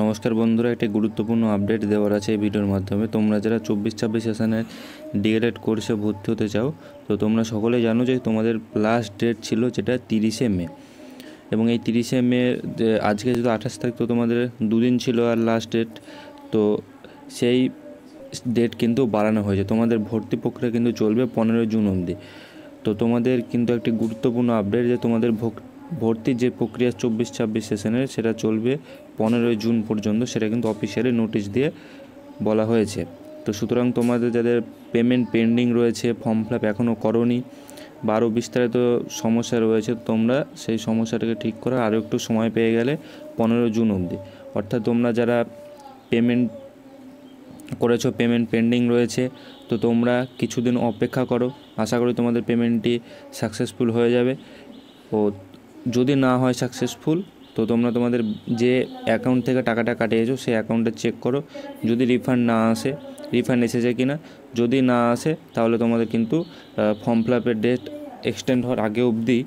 নমস্কার বন্ধুরা, একটি গুরুত্বপূর্ণ আপডেট দেওয়ার আছে এই ভিডিওর মাধ্যমে। তোমরা যারা 24-26 সেশনের ডিএলএড কোর্সে ভর্তি হতে চাও, তো তোমরা সকলেই জানো যে তোমাদের লাস্ট ডেট ছিল যেটা 30শে মে, এবং এই 30শে মে আজকে যেহেতু 28 তারিখ, তো তোমাদের দুদিন ছিল আর লাস্ট ডেট। তো সেই ডেট কিন্তু বাড়ানো হয়েছে। তোমাদের ভর্তি প্রক্রিয়া কিন্তু চলবে 15 জুন অবধি। তো তোমাদের কিন্তু একটি গুরুত্বপূর্ণ আপডেট যে তোমাদের ভর্তির যে প্রক্রিয়া 24-26 সেশনের সেটা চলবে 15 জুন পর্যন্ত, সেটা কিন্তু অফিসিয়ালি নোটিশ দিয়ে বলা হয়েছে। তো সুতরাং তোমাদের যাদের পেমেন্ট পেন্ডিং রয়েছে, ফর্ম ফিল আপ এখনও করোনি বা আরও বিস্তারিত সমস্যা রয়েছে, তোমরা সেই সমস্যাটাকে ঠিক করে আরও একটু সময় পেয়ে গেলে 15 জুন অবধি। অর্থাৎ তোমরা যারা পেমেন্ট করেছো, পেমেন্ট পেন্ডিং রয়েছে, তো তোমরা কিছুদিন অপেক্ষা করো। আশা করি তোমাদের পেমেন্টটি সাকসেসফুল হয়ে যাবে। ও যদি না হয় সাকসেসফুল, তো তোমরা তোমাদের যে অ্যাকাউন্ট থেকে টাকাটা কাটিয়েছো সেই অ্যাকাউন্টে চেক করো। যদি রিফান্ড না আসে, রিফান্ড এসেছে কি না, যদি না আসে তাহলে তোমাদের কিন্তু ফর্ম ফিল আপের ডেট এক্সটেন্ড হওয়ার আগে অবধি,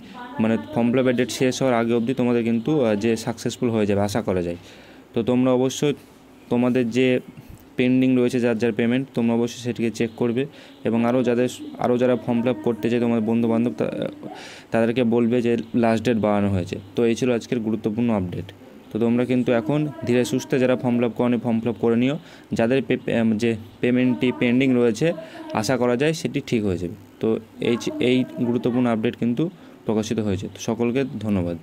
মানে ফর্ম ফিল আপের ডেট শেষ হওয়ার আগে অবধি তোমাদের কিন্তু যে সাকসেসফুল হয়ে যাবে আশা করা যায়। তো তোমরা অবশ্যই তোমাদের যে পেন্ডিং রয়েছে যার পেমেন্ট, তোমরা অবশ্যই সেটিকে চেক করবে, এবং আরও যারা ফর্ম ফিল আপ করতে চায় তোমাদের বন্ধুবান্ধব, তাদেরকে বলবে যে লাস্ট ডেট বাড়ানো হয়েছে। তো এই ছিল আজকের গুরুত্বপূর্ণ আপডেট। তো তোমরা কিন্তু এখন ধীরে সুস্থে যারা ফর্ম ফিল আপ করনি, ফর্ম ফিল আপ করে নিও। যাদের যে পেমেন্টটি পেন্ডিং রয়েছে, আশা করা যায় সেটি ঠিক হয়ে যাবে। তো এই গুরুত্বপূর্ণ আপডেট কিন্তু প্রকাশিত হয়েছে। তো সকলকে ধন্যবাদ।